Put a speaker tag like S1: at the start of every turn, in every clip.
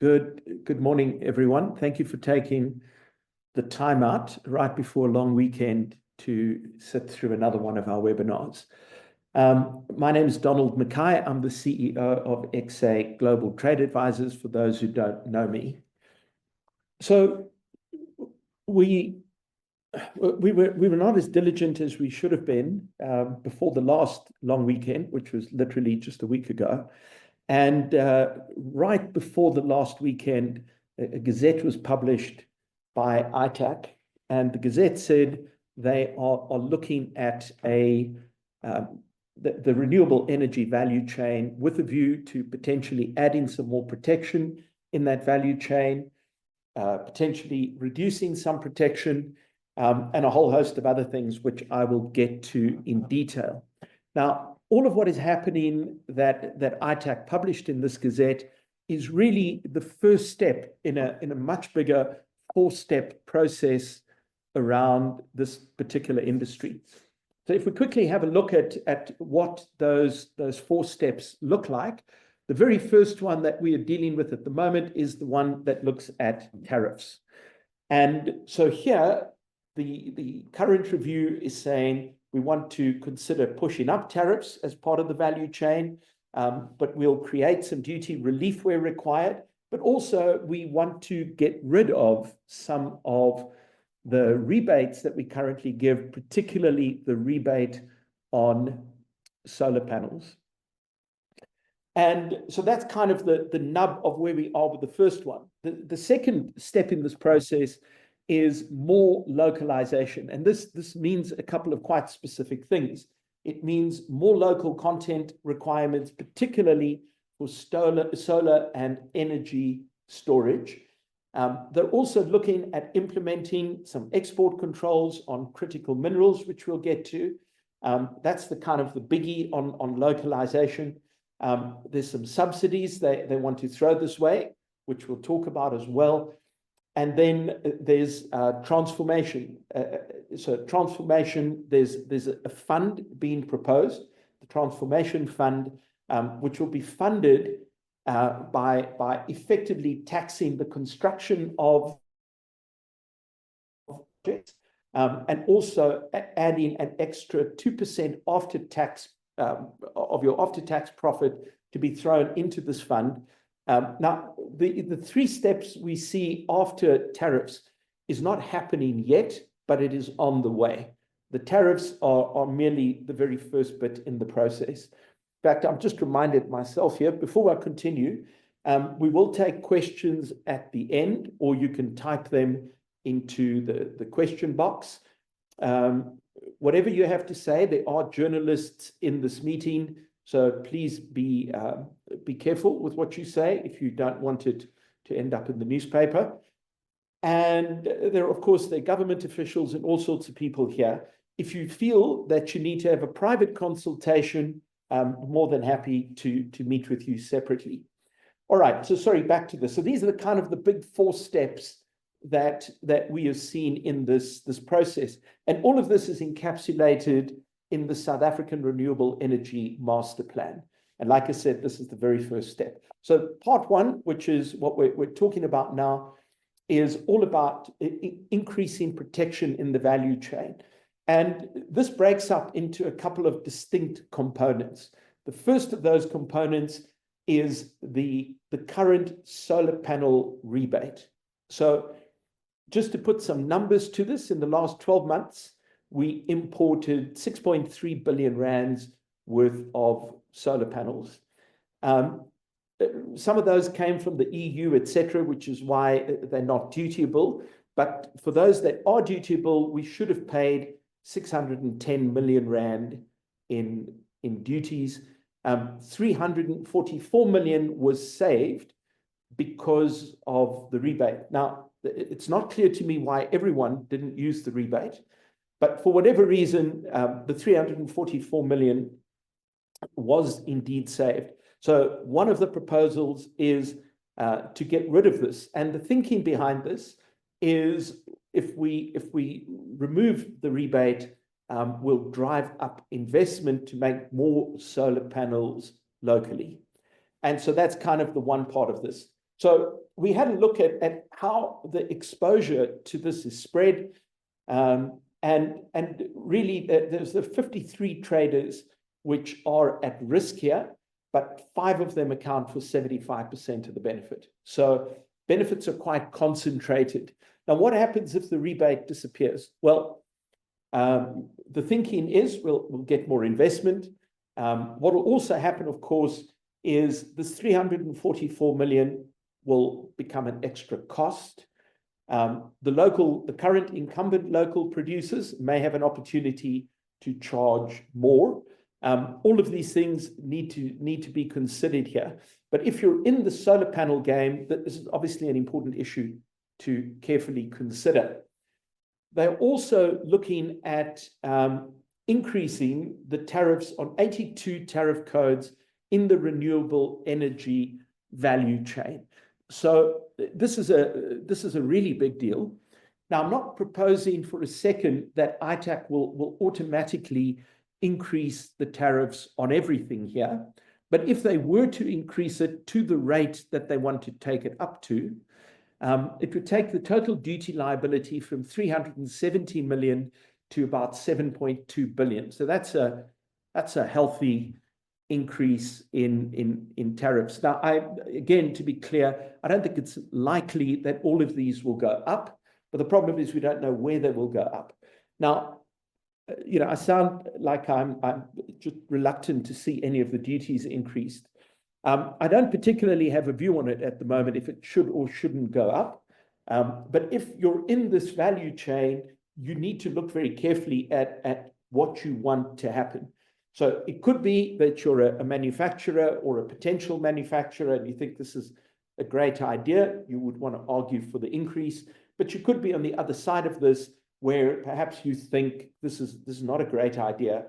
S1: Good morning, everyone. Thank you for taking the time out right before a long weekend to sit through another one of our webinars. My name is Donald Mackay. I'm the CEO of XA Global Trade Advisors, for those who don't know me. So we were not as diligent as we should have been before the last long weekend, which was literally just a week ago. And right before the last weekend, a gazette was published by ITAC, and the gazette said they are looking at the renewable energy value chain with a view to potentially adding some more protection in that value chain, potentially reducing some protection, and a whole host of other things, which I will get to in detail. Now, all of what is happening that ITAC published in this gazette is really the first step in a much bigger four-step process around this particular industry. So if we quickly have a look at what those four steps look like, the very first one that we are dealing with at the moment is the one that looks at tariffs. And so here, the current review is saying we want to consider pushing up tariffs as part of the value chain, but we'll create some duty relief where required. But also, we want to get rid of some of the rebates that we currently give, particularly the rebate on solar panels. And so that's kind of the nub of where we are with the first one. The second step in this process is more localization. And this means a couple of quite specific things. It means more local content requirements, particularly for solar and energy storage. They're also looking at implementing some export controls on critical minerals, which we'll get to. That's the kind of the biggie on localization. There's some subsidies they want to throw this way, which we'll talk about as well. And then there's transformation. So transformation, there's a fund being proposed, the transformation fund, which will be funded by effectively taxing the construction of projects, and also adding an extra 2% after tax of your after-tax profit to be thrown into this fund. Now, the three steps we see after tariffs is not happening yet, but it is on the way. The tariffs are merely the very first bit in the process. In fact, I'm just reminded myself here, before I continue, we will take questions at the end, or you can type them into the question box. Whatever you have to say, there are journalists in this meeting, so please be careful with what you say if you don't want it to end up in the newspaper. And there are, of course, the government officials and all sorts of people here. If you feel that you need to have a private consultation, I'm more than happy to meet with you separately. All right, so sorry, back to this. So these are the kind of the big four steps that we have seen in this process. And all of this is encapsulated in the South African Renewable Energy Master Plan. And like I said, this is the very first step. So part one, which is what we're talking about now, is all about increasing protection in the value chain. And this breaks up into a couple of distinct components. The first of those components is the current solar panel rebate. So just to put some numbers to this, in the last 12 months, we imported 6.3 billion rands worth of solar panels. Some of those came from the EU, etc., which is why they're not dutiable. But for those that are dutiable, we should have paid 610 million rand in duties. 344 million was saved because of the rebate. Now, it's not clear to me why everyone didn't use the rebate, but for whatever reason, the 344 million was indeed saved. So one of the proposals is to get rid of this. And the thinking behind this is if we remove the rebate, we'll drive up investment to make more solar panels locally. And so that's kind of the one part of this. So we had a look at how the exposure to this is spread. And really, there's the 53 traders which are at risk here, but 5 of them account for 75% of the benefit. So benefits are quite concentrated. Now, what happens if the rebate disappears? Well, the thinking is we'll get more investment. What will also happen, of course, is this 344 million will become an extra cost. The current incumbent local producers may have an opportunity to charge more. All of these things need to be considered here. But if you're in the solar panel game, this is obviously an important issue to carefully consider. They're also looking at increasing the tariffs on 82 tariff codes in the renewable energy value chain. So this is a really big deal. Now, I'm not proposing for a second that ITAC will automatically increase the tariffs on everything here. But if they were to increase it to the rate that they want to take it up to, it would take the total duty liability from 370 million to about 7.2 billion. So that's a healthy increase in tariffs. Now, again, to be clear, I don't think it's likely that all of these will go up, but the problem is we don't know where they will go up. Now, I sound like I'm just reluctant to see any of the duties increased. I don't particularly have a view on it at the moment, if it should or shouldn't go up. But if you're in this value chain, you need to look very carefully at what you want to happen. So it could be that you're a manufacturer or a potential manufacturer and you think this is a great idea. You would want to argue for the increase, but you could be on the other side of this where perhaps you think this is not a great idea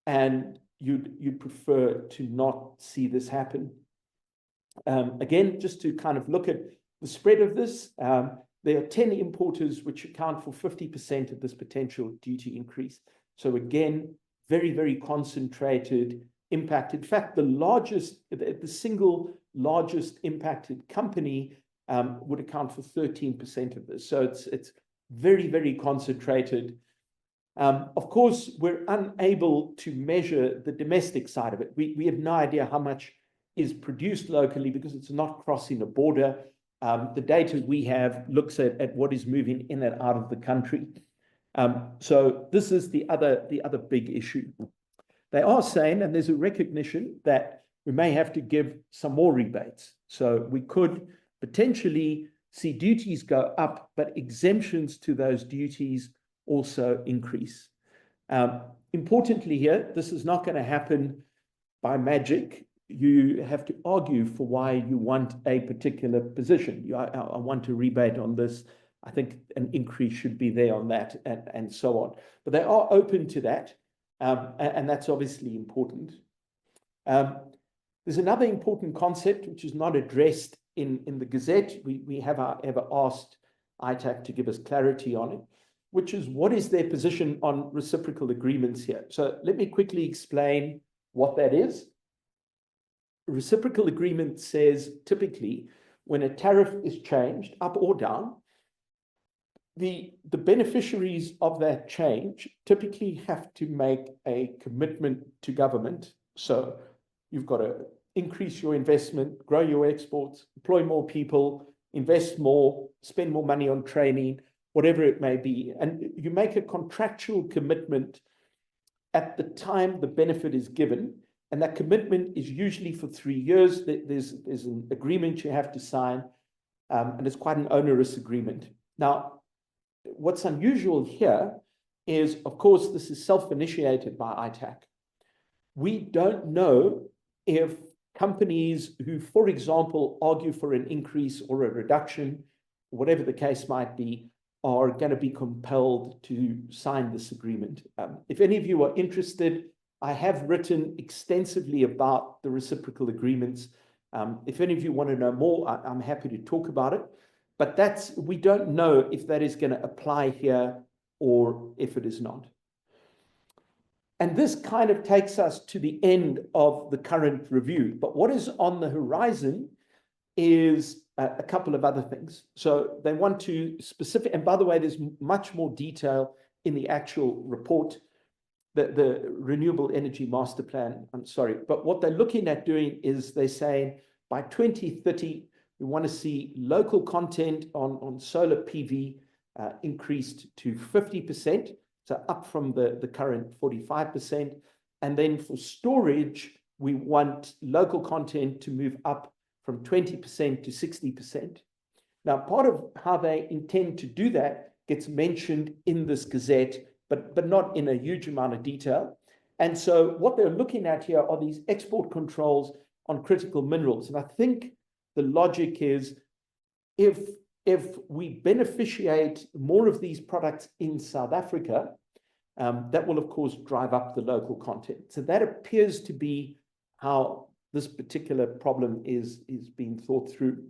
S1: and you'd prefer to not see this happen. Again, just to kind of look at the spread of this, there are 10 importers which account for 50% of this potential duty increase. So again, very, very concentrated impact. In fact, the single largest impacted company would account for 13% of this. So it's very, very concentrated. Of course, we're unable to measure the domestic side of it. We have no idea how much is produced locally because it's not crossing a border. The data we have looks at what is moving in and out of the country. So this is the other big issue. They are saying, and there's a recognition that we may have to give some more rebates. So we could potentially see duties go up, but exemptions to those duties also increase. Importantly here, this is not going to happen by magic. You have to argue for why you want a particular position. I want a rebate on this. I think an increase should be there on that, and so on. But they are open to that, and that's obviously important. There's another important concept which is not addressed in the Gazette. We have ever asked ITAC to give us clarity on it, which is what is their position on reciprocal agreements here. So let me quickly explain what that is. A reciprocal agreement says typically when a tariff is changed up or down, the beneficiaries of that change typically have to make a commitment to government. So you've got to increase your investment, grow your exports, employ more people, invest more, spend more money on training, whatever it may be. And you make a contractual commitment at the time the benefit is given. And that commitment is usually for 3 years. There's an agreement you have to sign, and it's quite an onerous agreement. Now, what's unusual here is, of course, this is self-initiated by ITAC. We don't know if companies who, for example, argue for an increase or a reduction, whatever the case might be, are going to be compelled to sign this agreement. If any of you are interested, I have written extensively about the reciprocal agreements. If any of you want to know more, I'm happy to talk about it. But we don't know if that is going to apply here or if it is not. And this kind of takes us to the end of the current review. But what is on the horizon is a couple of other things. So they want to specific, and by the way, there's much more detail in the actual report, the Renewable Energy Master Plan, I'm sorry. But what they're looking at doing is they're saying by 2030, we want to see local content on solar PV increased to 50%, so up from the current 45%. And then for storage, we want local content to move up from 20% to 60%. Now, part of how they intend to do that gets mentioned in this gazette, but not in a huge amount of detail. And so what they're looking at here are these export controls on critical minerals. And I think the logic is if we beneficiate more of these products in South Africa, that will, of course, drive up the local content. So that appears to be how this particular problem is being thought through.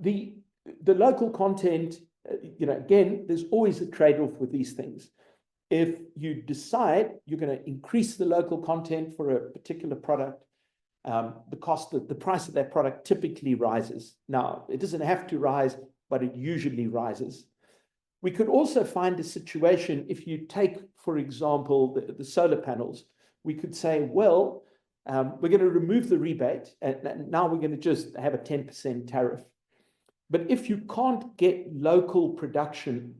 S1: The local content, again, there's always a trade-off with these things. If you decide you're going to increase the local content for a particular product, the price of that product typically rises. Now, it doesn't have to rise, but it usually rises. We could also find a situation if you take, for example, the solar panels. We could say, well, we're going to remove the rebate, and now we're going to just have a 10% tariff. But if you can't get local production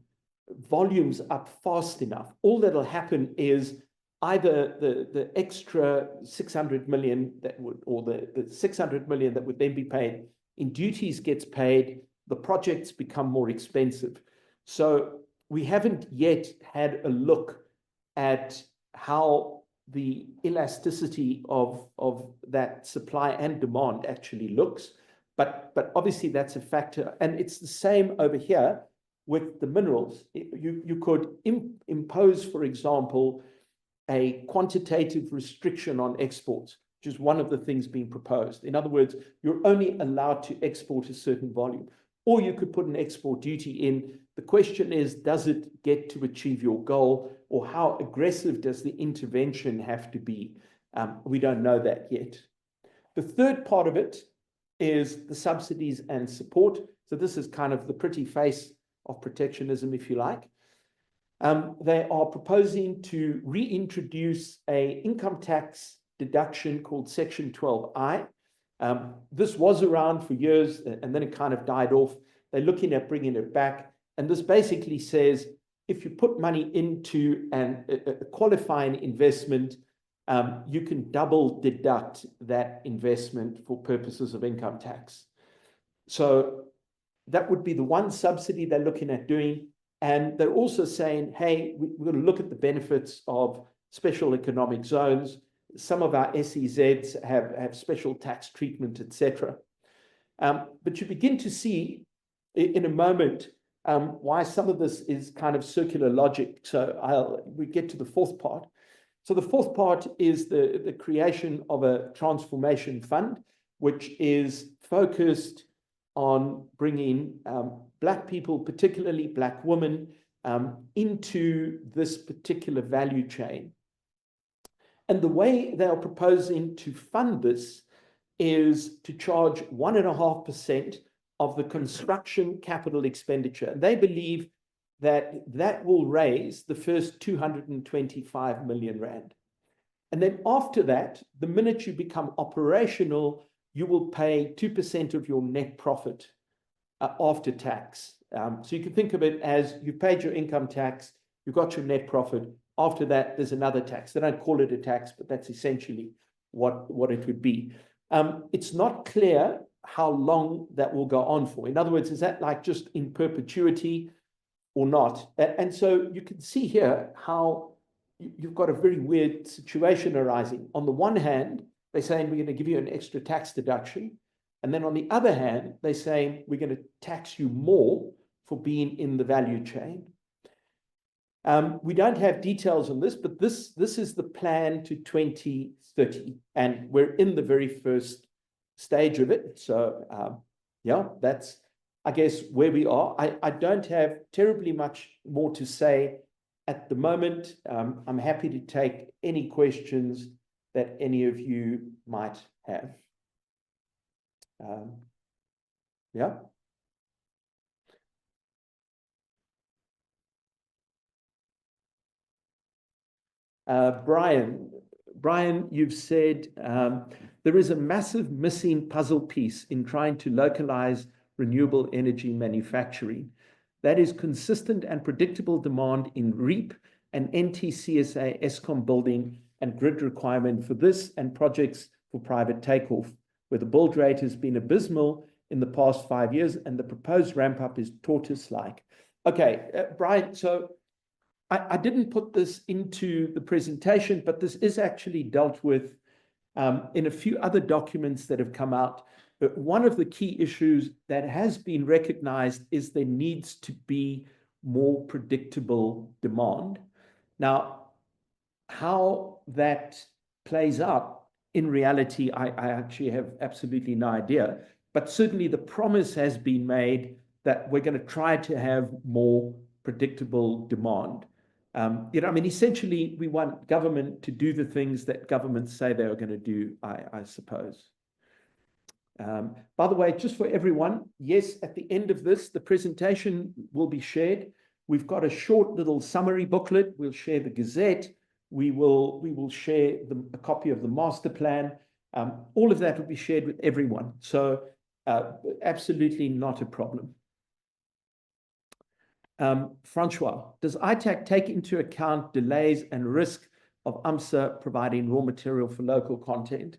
S1: volumes up fast enough, all that'll happen is either the extra 600 million that would, or the 600 million that would then be paid in duties gets paid, the projects become more expensive. So we haven't yet had a look at how the elasticity of that supply and demand actually looks. But obviously that's a factor. And it's the same over here with the minerals. You could impose, for example, a quantitative restriction on exports, which is one of the things being proposed. In other words, you're only allowed to export a certain volume. Or you could put an export duty in. The question is, does it get to achieve your goal, or how aggressive does the intervention have to be? We don't know that yet. The third part of it is the subsidies and support. So this is kind of the pretty face of protectionism, if you like. They are proposing to reintroduce an income tax deduction called Section 12I. This was around for years, and then it kind of died off. They're looking at bringing it back. And this basically says, if you put money into a qualifying investment, you can double deduct that investment for purposes of income tax. So that would be the one subsidy they're looking at doing. And they're also saying, hey, we're going to look at the benefits of special economic zones. Some of our SEZs have special tax treatment, etc. But you begin to see in a moment why some of this is kind of circular logic. So we get to the fourth part. So the fourth part is the creation of a transformation fund, which is focused on bringing Black people, particularly Black women, into this particular value chain. And the way they are proposing to fund this is to charge 1.5% of the construction capital expenditure. And they believe that that will raise the first 225 million rand. And then after that, the minute you become operational, you will pay 2% of your net profit after tax. So you can think of it as you've paid your income tax, you've got your net profit. After that, there's another tax. They don't call it a tax, but that's essentially what it would be. It's not clear how long that will go on for. In other words, is that like just in perpetuity or not? And so you can see here how you've got a very weird situation arising. On the one hand, they're saying we're going to give you an extra tax deduction. And then on the other hand, they're saying we're going to tax you more for being in the value chain. We don't have details on this, but this is the plan to 2030. And we're in the very first stage of it. So yeah, that's, I guess, where we are. I don't have terribly much more to say at the moment. I'm happy to take any questions that any of you might have. Yeah. Brian, you've said there is a massive missing puzzle piece in trying to localize renewable energy manufacturing. That is consistent and predictable demand in REAP and NTCSA ESCOM building and grid requirement for this and projects for private takeoff, where the build rate has been abysmal in the past 5 years and the proposed ramp up is tortoise-like. Okay, Brian, so I didn't put this into the presentation, but this is actually dealt with in a few other documents that have come out. But one of the key issues that has been recognized is there needs to be more predictable demand. Now, how that plays out in reality, I actually have absolutely no idea. But certainly the promise has been made that we're going to try to have more predictable demand. I mean, essentially, we want government to do the things that governments say they are going to do, I suppose. By the way, just for everyone, yes, at the end of this, the presentation will be shared. We've got a short little summary booklet. We'll share the Gazette. We will share a copy of the master plan. All of that will be shared with everyone. So absolutely not a problem. Francois, does ITAC take into account delays and risk of UMSA providing raw material for local content?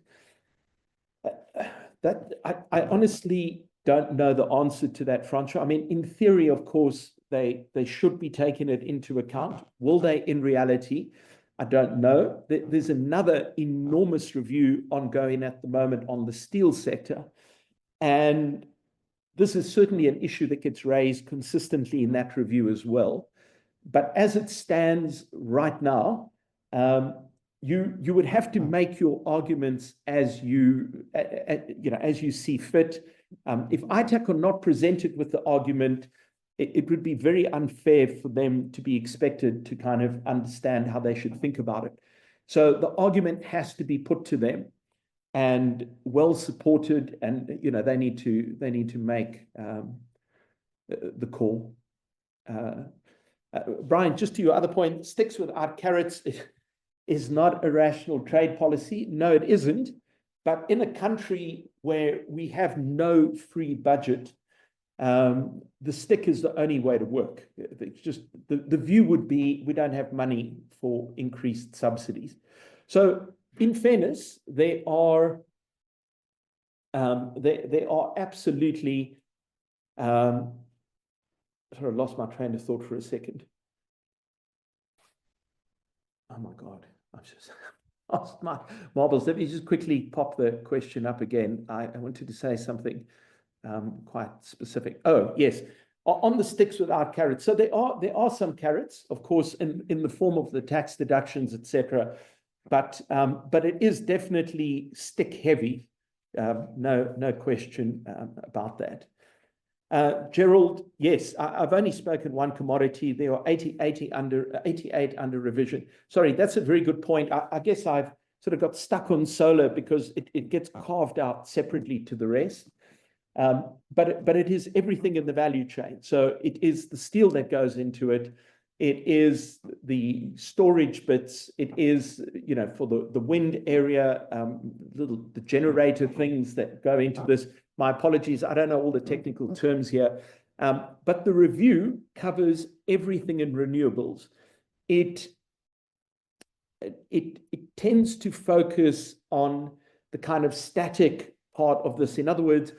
S1: I honestly don't know the answer to that, Francois. I mean, in theory, of course, they should be taking it into account. Will they in reality? I don't know. There's another enormous review ongoing at the moment on the steel sector. And this is certainly an issue that gets raised consistently in that review as well. But as it stands right now, you would have to make your arguments as you see fit. If ITAC are not presented with the argument, it would be very unfair for them to be expected to kind of understand how they should think about it. So the argument has to be put to them and well supported, and they need to make the call. Brian, just to your other point, sticks without carrots is not a rational trade policy. No, it isn't. But in a country where we have no free budget, the stick is the only way to work. It's just the view would be we don't have money for increased subsidies. So in fairness, there are absolutely sort of lost my train of thought for a second. Oh my God, I've just lost my marbles. Let me just quickly pop the question up again. I wanted to say something quite specific. Oh, yes. On the sticks without carrots. So there are some carrots, of course, in the form of the tax deductions, etc. But it is definitely stick heavy. No question about that. Gerald, yes, I've only spoken one commodity. There are 88 under revision. Sorry, that's a very good point. I guess I've sort of got stuck on solar because it gets carved out separately to the rest. But it is everything in the value chain. So it is the steel that goes into it. It is the storage bits. It is, for the wind area, the generator things that go into this. My apologies, I don't know all the technical terms here. But the review covers everything in renewables. It tends to focus on the kind of static part of this. In other words,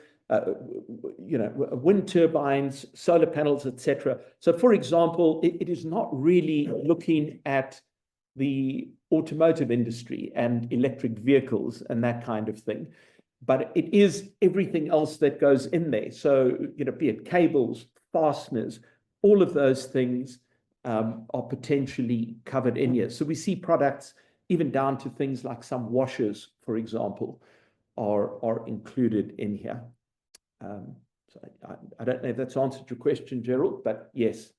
S1: wind turbines, solar panels, etc. So, for example, it is not really looking at the automotive industry and electric vehicles and that kind of thing, but it is everything else that goes in there. So, be it cables, fasteners, all of those things are potentially covered in here. So we see products even down to things like some washers, for example, are included in here. So I don't know if that's answered your question, Gerald, but yes.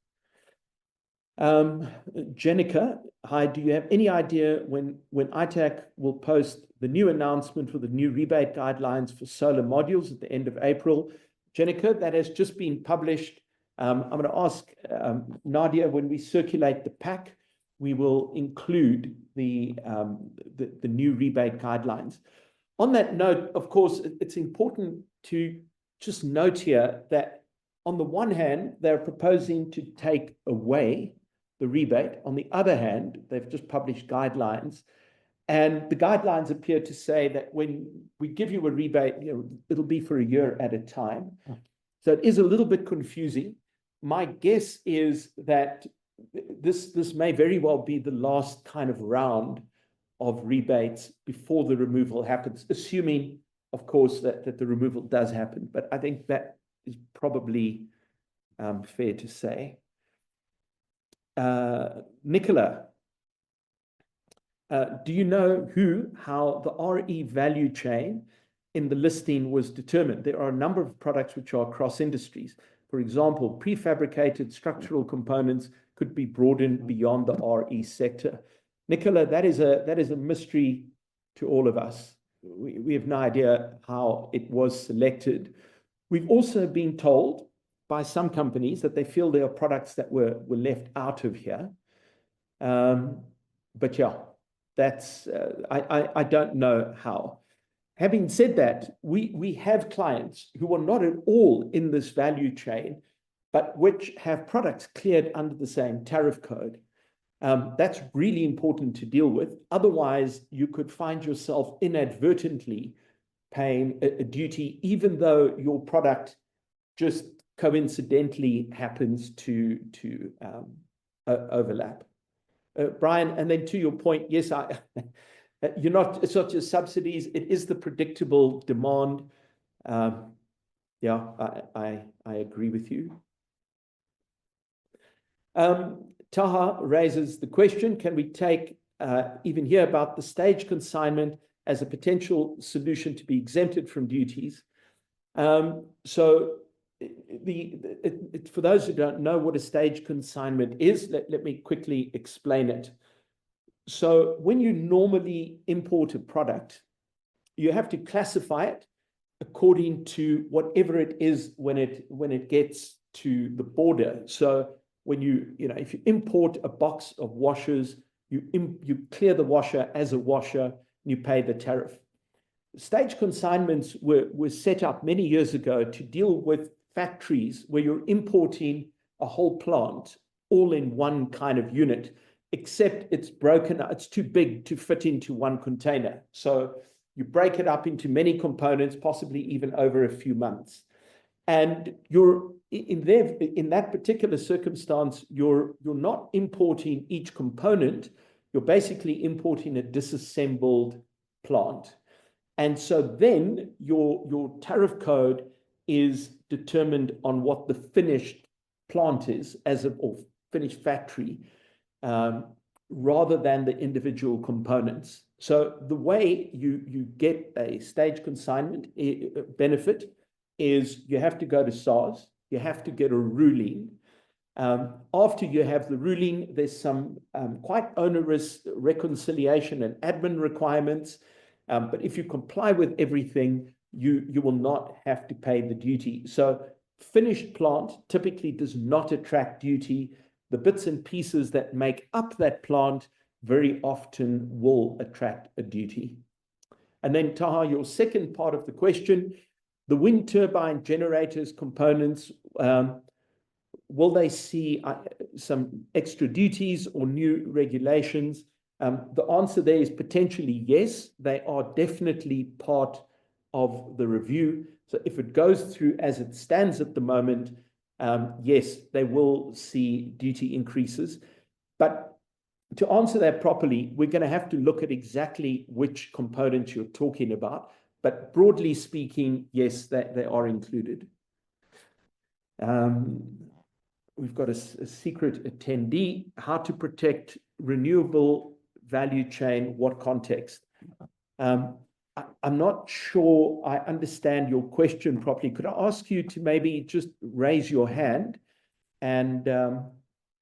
S1: Jenica, hi, do you have any idea when ITAC will post the new announcement for the new rebate guidelines for solar modules at the end of April? Jenica, that has just been published. I'm going to ask Nadia, when we circulate the pack, we will include the new rebate guidelines. On that note, of course, it's important to just note here that on the one hand, they're proposing to take away the rebate. On the other hand, they've just published guidelines, and the guidelines appear to say that when we give you a rebate, it'll be for a year at a time. So it is a little bit confusing. My guess is that this may very well be the last kind of round of rebates before the removal happens, assuming, of course, that the removal does happen. But I think that is probably fair to say. Nicola, do you know how the RE value chain in the listing was determined? There are a number of products which are cross industries. For example, prefabricated structural components could be broadened beyond the RE sector. Nicola, that is a mystery to all of us. We have no idea how it was selected. We've also been told by some companies that they feel there are products that were left out of here. But yeah, that's I don't know how. Having said that, we have clients who are not at all in this value chain, but which have products cleared under the same tariff code. That's really important to deal with. Otherwise, you could find yourself inadvertently paying a duty, even though your product just coincidentally happens to overlap. Brian, and then to your point, yes, it's not just subsidies, it is the predictable demand. Yeah, I agree with you. Taha raises the question, can we take even here about the stage consignment as a potential solution to be exempted from duties? So for those who don't know what a stage consignment is, let me quickly explain it. So when you normally import a product, you have to classify it according to whatever it is when it gets to the border. So when if you import a box of washers, you clear the washer as a washer, and you pay the tariff. Stage consignments were set up many years ago to deal with factories where you're importing a whole plant all in one kind of unit, except it's broken, it's too big to fit into one container. So you break it up into many components, possibly even over a few months. And in that particular circumstance, you're not importing each component, you're basically importing a disassembled plant. And so then your tariff code is determined on what the finished plant is, or finished factory, rather than the individual components. So the way you get a stage consignment benefit is you have to go to SARS, you have to get a ruling. After you have the ruling, there's some quite onerous reconciliation and admin requirements. But if you comply with everything, you will not have to pay the duty. So finished plant typically does not attract duty. The bits and pieces that make up that plant very often will attract a duty. And then Taha, your second part of the question, the wind turbine generators components, will they see some extra duties or new regulations? The answer there is potentially yes. They are definitely part of the review. So if it goes through as it stands at the moment, yes, they will see duty increases. But to answer that properly, we're going to have to look at exactly which components you're talking about. But broadly speaking, yes, they are included. We've got a secret attendee, how to protect renewable value chain, what context? I'm not sure I understand your question properly. Could I ask you to maybe just raise your hand and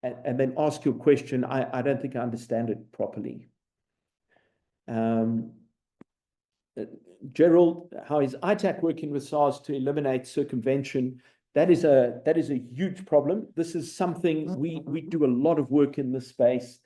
S1: and then ask your question. I don't think I understand it properly. Gerald, how is ITAC working with SARS to eliminate circumvention? That is a huge problem. This is something we do a lot of work in this space.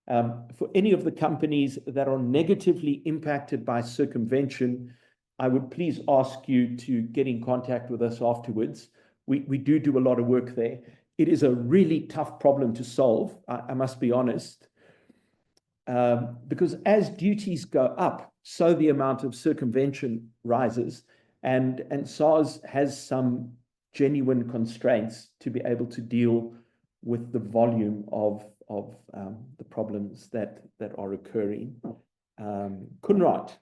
S1: For any of the companies that are negatively impacted by circumvention, I would please ask you to get in contact with us afterwards. We do a lot of work there. It is a really tough problem to solve, I must be honest, because as duties go up, so the amount of circumvention rises, and SARS has some genuine constraints to be able to deal with the volume of the problems that are occurring. Kunrat,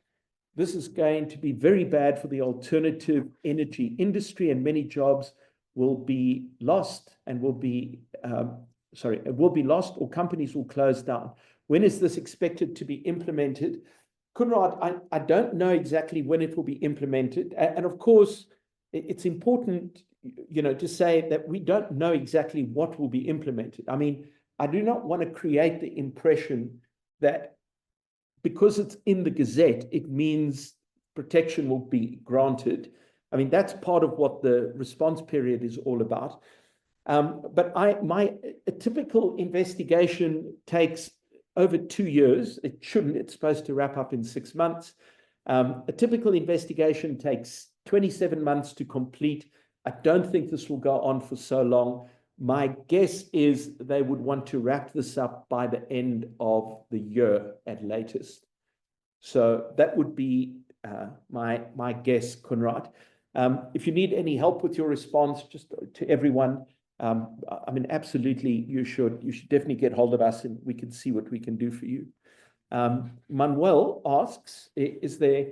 S1: this is going to be very bad for the alternative energy industry, and many jobs will be lost and will be lost, or companies will close down. When is this expected to be implemented? Kunrat, I don't know exactly when it will be implemented. And of course, it's important, to say that we don't know exactly what will be implemented. I mean, I do not want to create the impression that because it's in the Gazette, it means protection will be granted. I mean, that's part of what the response period is all about. But a typical investigation takes over 2 years. It shouldn't. It's supposed to wrap up in 6 months. A typical investigation takes 27 months to complete. I don't think this will go on for so long. My guess is they would want to wrap this up by the end of the year at latest. So that would be my guess, Kunrat. If you need any help with your response, just to everyone, I mean, absolutely, you should definitely get hold of us, and we can see what we can do for you. Manuel asks, is there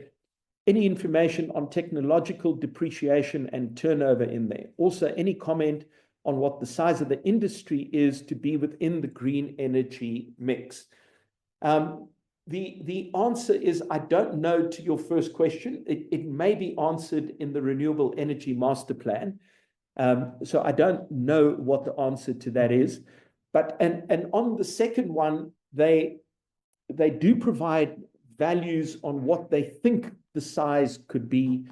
S1: any information on technological depreciation and turnover in there? Also, any comment on what the size of the industry is to be within the green energy mix? The answer is, I don't know to your first question. It may be answered in the Renewable Energy Master Plan. So I don't know what the answer to that is. But and on the second one, they do provide values on what they think the size could be.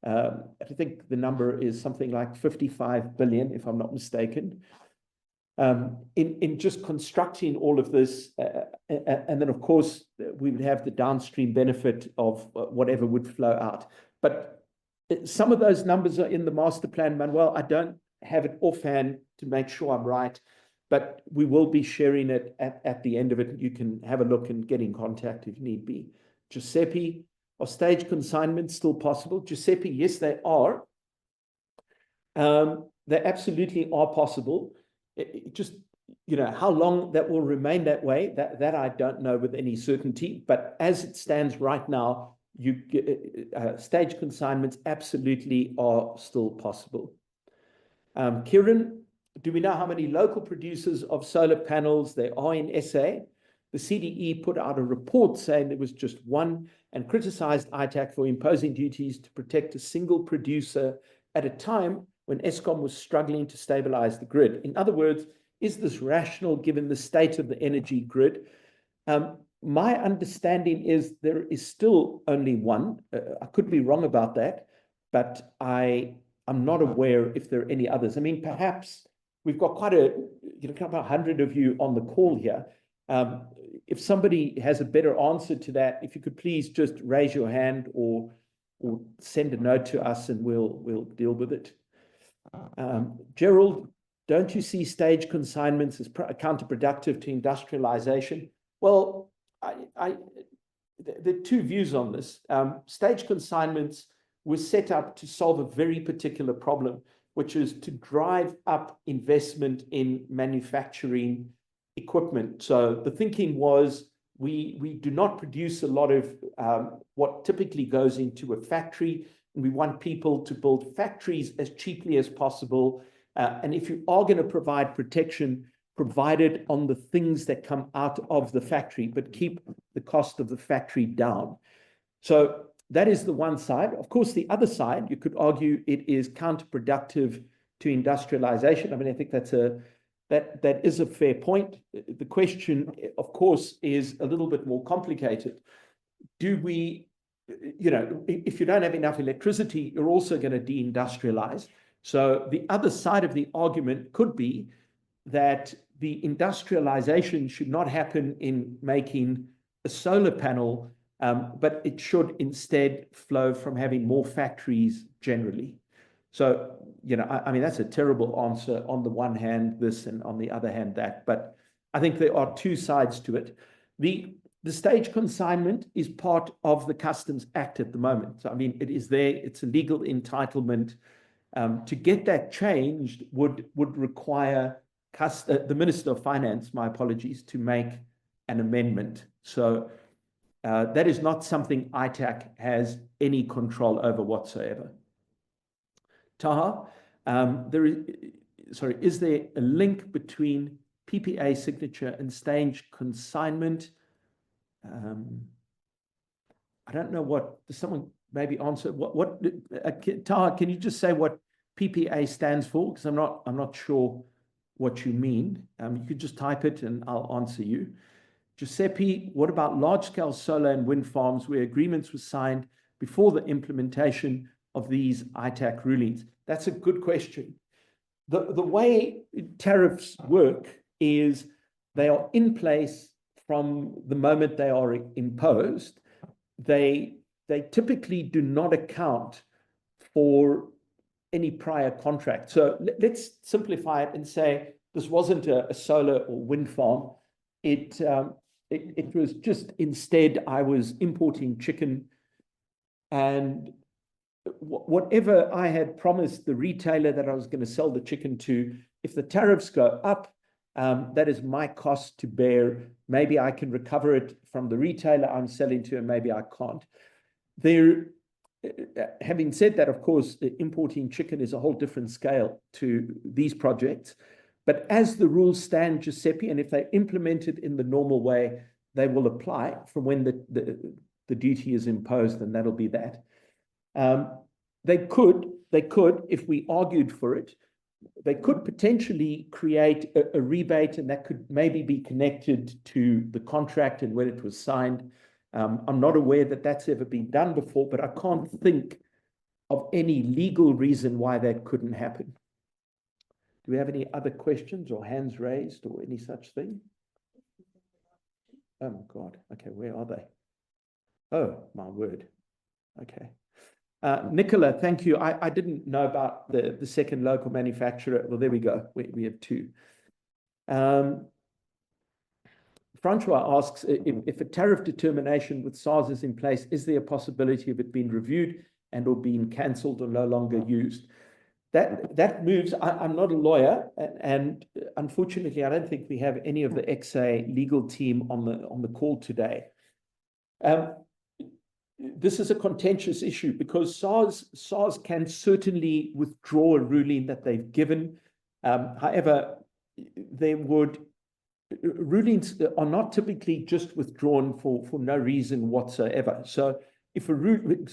S1: I think the number is something like 55 billion, if I'm not mistaken, in just constructing all of this. And then, of course, we would have the downstream benefit of whatever would flow out. But some of those numbers are in the master plan, Manuel. I don't have it offhand to make sure I'm right, but we will be sharing it at the end of it. You can have a look and get in contact if need be. Giuseppe, are stage consignments still possible? Giuseppe, yes, they are. They absolutely are possible. It just, how long that will remain that way, that I don't know with any certainty. But as it stands right now, stage consignments absolutely are still possible. Kieran, do we know how many local producers of solar panels there are in SA? The CDE put out a report saying there was just one, and criticized ITAC for imposing duties to protect a single producer at a time when Eskom was struggling to stabilize the grid. In other words, is this rational given the state of the energy grid? My understanding is there is still only one. I could be wrong about that, but I'm not aware if there are any others. I mean, perhaps we've got quite about 100 of you on the call here. If somebody has a better answer to that, if you could please just raise your hand or send a note to us, and we'll deal with it. Gerald, don't you see stage consignments as counterproductive to industrialization? Well, there are two views on this. Stage consignments were set up to solve a very particular problem, which is to drive up investment in manufacturing equipment. So the thinking was, we do not produce a lot of what typically goes into a factory, and we want people to build factories as cheaply as possible. And if you are going to provide protection, provide it on the things that come out of the factory, but keep the cost of the factory down. So that is the one side. Of course, the other side, you could argue it is counterproductive to industrialization. I mean, I think that's that is a fair point. The question, of course, is a little bit more complicated. Do we, if you don't have enough electricity, you're also going to deindustrialize. So the other side of the argument could be that the industrialization should not happen in making a solar panel, but it should instead flow from having more factories generally. So, I mean, that's a terrible answer. On the one hand, this, and on the other hand, that. But I think there are two sides to it. The stage consignment is part of the Customs Act at the moment. So, I mean, it is there. It's a legal entitlement. To get that changed would require the Minister of Finance, my apologies, to make an amendment. So that is not something ITAC has any control over whatsoever. Taha, is there a link between PPA signature and stage consignment? I don't know what. Does someone maybe answer what Taha? Can you just say what PPA stands for? Because I'm not sure what you mean. You could just type it and I'll answer you. Giuseppe, what about large-scale solar and wind farms where agreements were signed before the implementation of these ITAC rulings? That's a good question. The way tariffs work is they are in place from the moment they are imposed. They typically do not account for any prior contract. So let's simplify it and say this wasn't a solar or wind farm. It was just, instead, I was importing chicken, and whatever I had promised the retailer that I was going to sell the chicken to, if the tariffs go up, that is my cost to bear. Maybe I can recover it from the retailer I'm selling to, and maybe I can't. Having said that, of course, importing chicken is a whole different scale to these projects. But as the rules stand, Giuseppe, and if they implement it in the normal way, they will apply from when the duty is imposed, and that'll be that. They could, if we argued for it, they could potentially create a rebate, and that could maybe be connected to the contract and when it was signed. I'm not aware that that's ever been done before, but I can't think of any legal reason why that couldn't happen. Do we have any other questions or hands raised or any such thing? Oh, my God. Okay, where are they? Oh, my word. Okay. Nicola, thank you. I didn't know about the second local manufacturer. Well, there we go. We have two. Francois asks, if a tariff determination with SARS is in place, is there a possibility of it being reviewed and or being cancelled or no longer used? That moves. I'm not a lawyer, and unfortunately, I don't think we have any of the XA legal team on the call today. This is a contentious issue because SARS can certainly withdraw a ruling that they've given. However, rulings are not typically just withdrawn for no reason whatsoever. So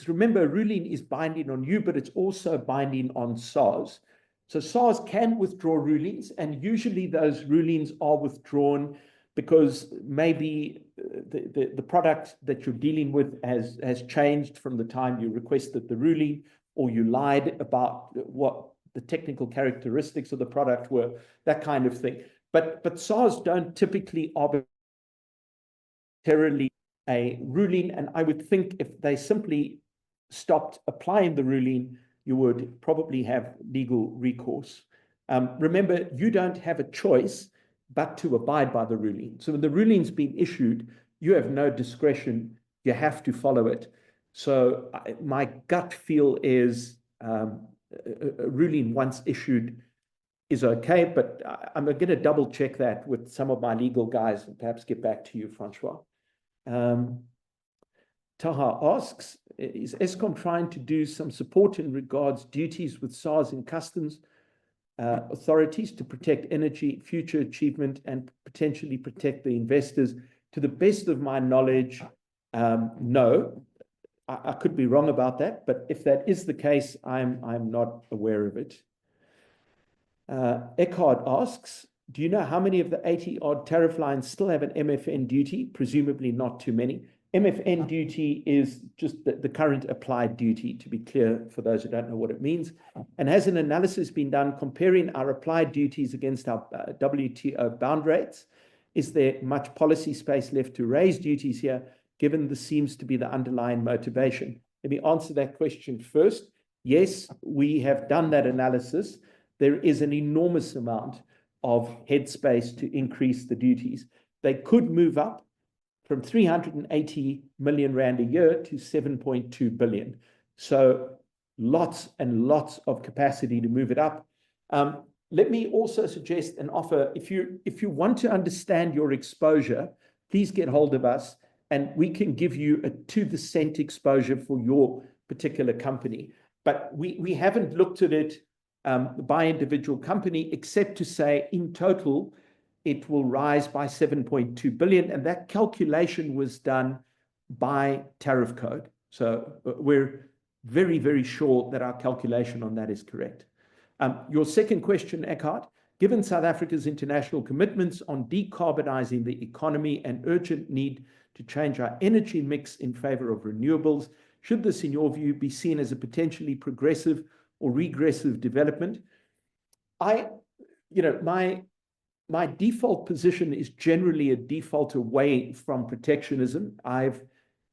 S1: remember, a ruling is binding on you, but it's also binding on SARS. So SARS can withdraw rulings, and usually those rulings are withdrawn because maybe the product that you're dealing with has changed from the time you requested the ruling, or you lied about what the technical characteristics of the product were, that kind of thing. But SARS don't typically arbitrarily a ruling, and I would think if they simply stopped applying the ruling, you would probably have legal recourse. Remember, you don't have a choice but to abide by the ruling. So when the ruling's been issued, you have no discretion. You have to follow it. So my gut feel is a ruling once issued is okay, but I'm going to double check that with some of my legal guys and perhaps get back to you, Francois. Taha asks, is Eskom trying to do some support in regards duties with SARS and customs authorities to protect energy, future achievement, and potentially protect the investors? To the best of my knowledge, no. I could be wrong about that, but if that is the case, I'm not aware of it. Eckhard asks, Do you know how many of the 80-odd tariff lines still have an MFN duty? Presumably not too many. MFN duty is just the current applied duty, to be clear for those who don't know what it means. And has an analysis been done comparing our applied duties against our WTO bound rates? Is there much policy space left to raise duties here, given this seems to be the underlying motivation? Let me answer that question first. Yes, we have done that analysis. There is an enormous amount of headspace to increase the duties. They could move up from 380 million rand a year to 7.2 billion. So lots and lots of capacity to move it up. Let me also suggest and offer, if you want to understand your exposure, please get hold of us and we can give you a to the cent exposure for your particular company. But we haven't looked at it by individual company, except to say in total, it will rise by 7.2 billion. And that calculation was done by tariff code. So we're very, very sure that our calculation on that is correct. Your second question, Eckhart, given South Africa's international commitments on decarbonizing the economy and urgent need to change our energy mix in favor of renewables, should this, in your view, be seen as a potentially progressive or regressive development? My default position is generally a default away from protectionism. I've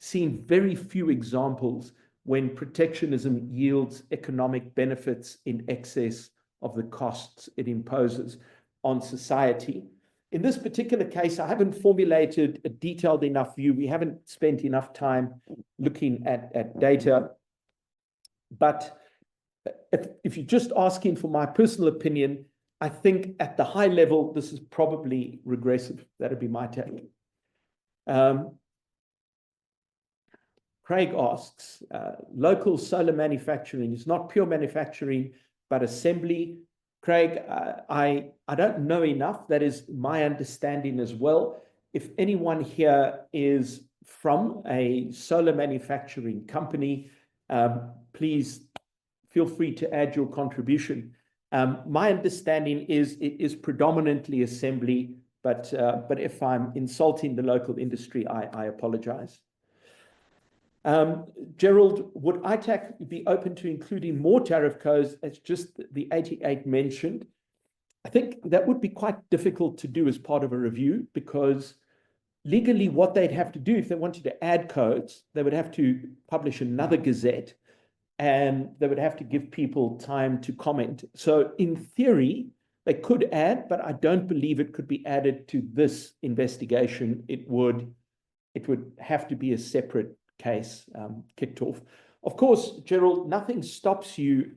S1: seen very few examples when protectionism yields economic benefits in excess of the costs it imposes on society. In this particular case, I haven't formulated a detailed enough view. We haven't spent enough time looking at data. But if you're just asking for my personal opinion, I think at the high level, this is probably regressive. That'd be my take. Craig asks, local solar manufacturing is not pure manufacturing, but assembly. Craig, I don't know enough. That is my understanding as well. If anyone here is from a solar manufacturing company, please feel free to add your contribution. My understanding is it is predominantly assembly, but if I'm insulting the local industry, I apologize. Gerald, would ITAC be open to including more tariff codes as just the 88 mentioned? I think that would be quite difficult to do as part of a review, because legally what they'd have to do if they wanted to add codes, they would have to publish another gazette and they would have to give people time to comment. So in theory, they could add, but I don't believe it could be added to this investigation. It would have to be a separate case kicked off. Of course, Gerald, nothing stops you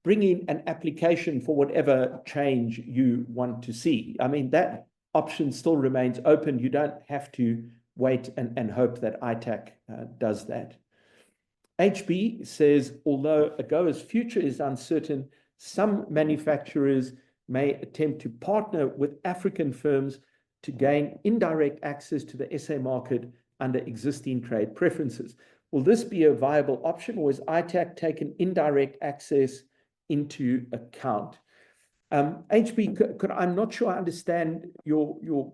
S1: bringing an application for whatever change you want to see. I mean, that option still remains open. You don't have to wait and hope that ITAC does that. HB says, although AGOA's future is uncertain, some manufacturers may attempt to partner with African firms to gain indirect access to the SA market under existing trade preferences. Will this be a viable option, or is ITAC taken indirect access into account? HB, I'm not sure I understand your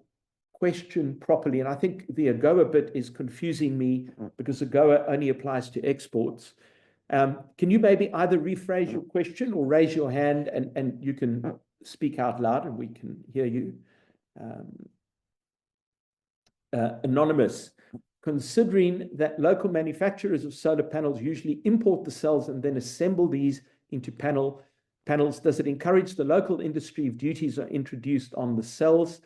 S1: question properly, and I think the AGOA bit is confusing me because AGOA only applies to exports. Can you maybe either rephrase your question or raise your hand and you can speak out loud and we can hear you? Anonymous, considering that local manufacturers of solar panels usually import the cells and then assemble these into panels, does it encourage the local industry if duties are introduced on the cells?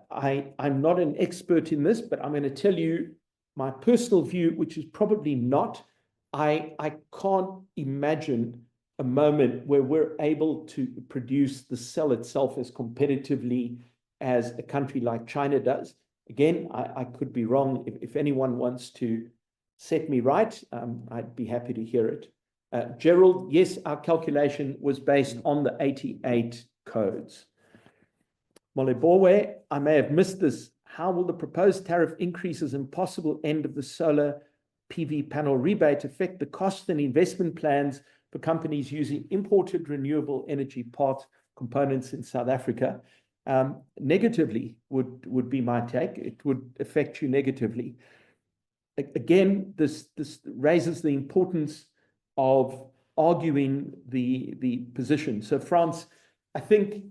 S1: I'm not an expert in this, but I'm going to tell you my personal view, which is probably not. I can't imagine a moment where we're able to produce the cell itself as competitively as a country like China does. Again, I could be wrong. If anyone wants to set me right, I'd be happy to hear it. Gerald, yes, our calculation was based on the 88 codes. Molebowe, I may have missed this. How will the proposed tariff increases and possible end of the solar PV panel rebate affect the cost and investment plans for companies using imported renewable energy parts components in South Africa, negatively would be my take. It would affect you negatively. Again, this raises the importance of arguing the position. So France, I think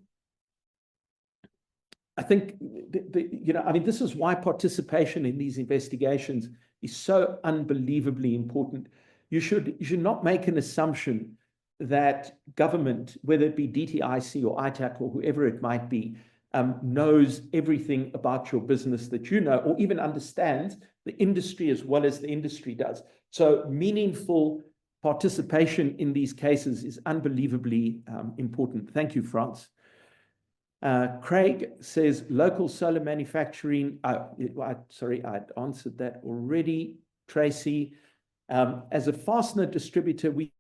S1: this is why participation in these investigations is so unbelievably important. You should not make an assumption that government, whether it be DTIC or ITAC or whoever it might be, knows everything about your business that you know, or even understands the industry as well as the industry does. So meaningful participation in these cases is unbelievably important. Thank you, France. Craig says local solar manufacturing. Sorry, I'd answered that already. Tracy, as a fastener distributor, we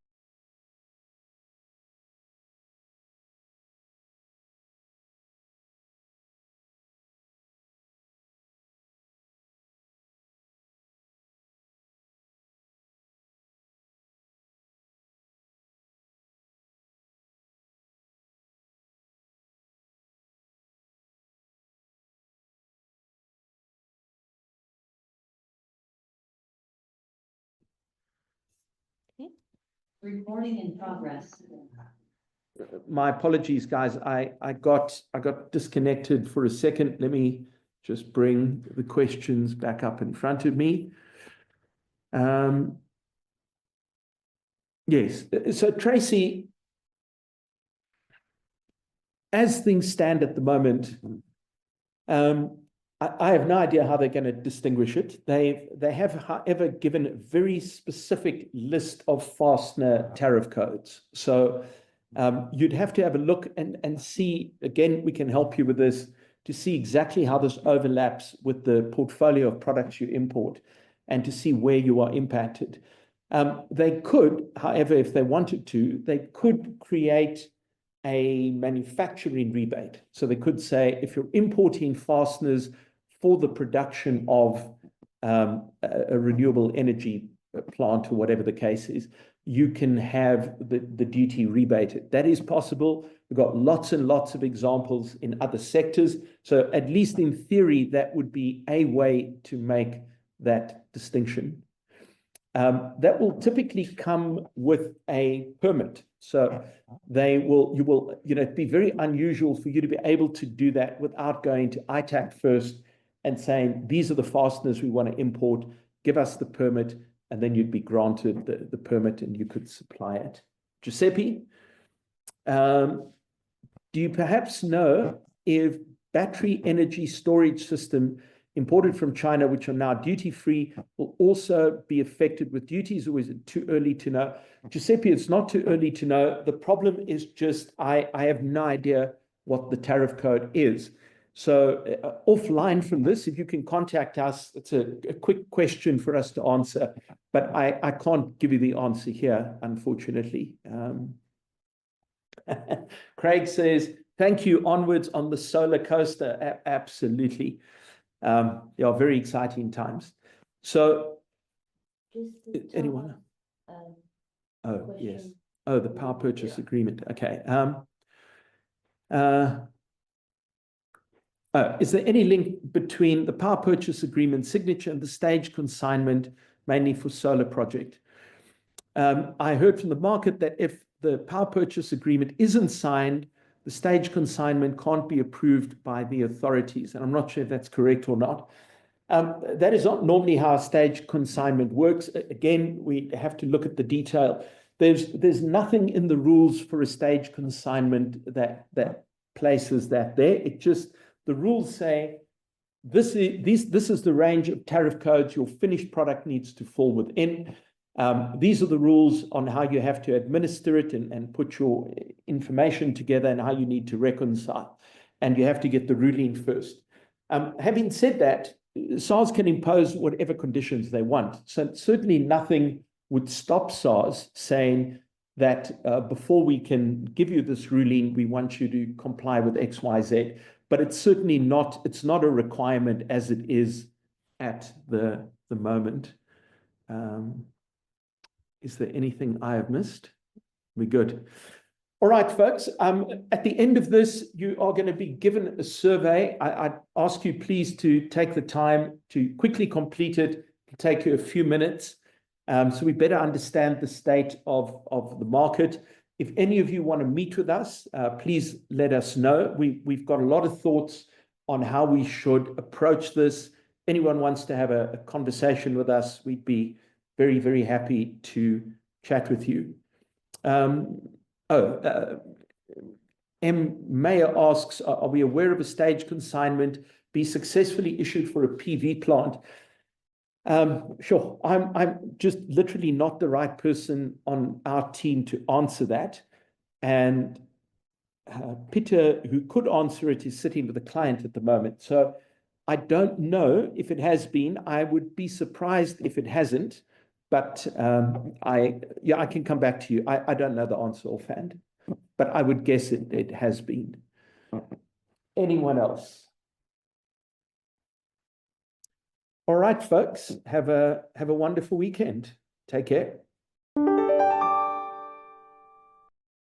S2: Recording in progress.
S1: My apologies, guys. I got disconnected for a second. Let me just bring the questions back up in front of me. Yes. So Tracy, as things stand at the moment, I have no idea how they're going to distinguish it. They have, however, given a very specific list of fastener tariff codes. So you'd have to have a look and see, again, we can help you with this, to see exactly how this overlaps with the portfolio of products you import and to see where you are impacted. They could, however, if they wanted to, they could create a manufacturing rebate. So they could say, if you're importing fasteners for the production of a renewable energy plant or whatever the case is, you can have the duty rebated. That is possible. We've got lots and lots of examples in other sectors. So at least in theory, that would be a way to make that distinction. That will typically come with a permit. So it'd be very unusual for you to be able to do that without going to ITAC first and saying, these are the fasteners we want to import, give us the permit, and then you'd be granted the permit and you could supply it. Giuseppe, do you perhaps know if battery energy storage system imported from China, which are now duty-free, will also be affected with duties, or is it too early to know? Giuseppe, it's not too early to know. The problem is just I have no idea what the tariff code is. So offline from this, if you can contact us, it's a quick question for us to answer, but I can't give you the answer here, unfortunately. Craig says, thank you, onwards on the solar coaster. Absolutely. They are very exciting times. So, anyone? Oh, yes. Oh, the power purchase agreement. Okay. Is there any link between the power purchase agreement signature and the stage consignment, mainly for solar project? I heard from the market that if the power purchase agreement isn't signed, the stage consignment can't be approved by the authorities. And I'm not sure if that's correct or not. That is not normally how a stage consignment works. Again, we have to look at the detail. There's nothing in the rules for a stage consignment that places that there. It just, the rules say, this is the range of tariff codes your finished product needs to fall within. These are the rules on how you have to administer it and put your information together and how you need to reconcile. And you have to get the ruling first. Having said that, SARS can impose whatever conditions they want. So certainly nothing would stop SARS saying that before we can give you this ruling, we want you to comply with X, Y, Z. But it's certainly not, it's not a requirement as it is at the moment. Is there anything I have missed? We're good. All right, folks. At the end of this, you are going to be given a survey. I ask you please to take the time to quickly complete it. It'll take you a few minutes, so we better understand the state of the market. If any of you want to meet with us, please let us know. We've got a lot of thoughts on how we should approach this. Anyone wants to have a conversation with us, we'd be very, very happy to chat with you. M. Mayer asks, are we aware of a stage consignment be successfully issued for a PV plant? Sure, I'm just literally not the right person on our team to answer that. And Peter, who could answer it, is sitting with a client at the moment. So I don't know if it has been. I would be surprised if it hasn't. But I can come back to you. I don't know the answer offhand, but I would guess it has been. Anyone else? All right, folks. Have a wonderful weekend. Take care.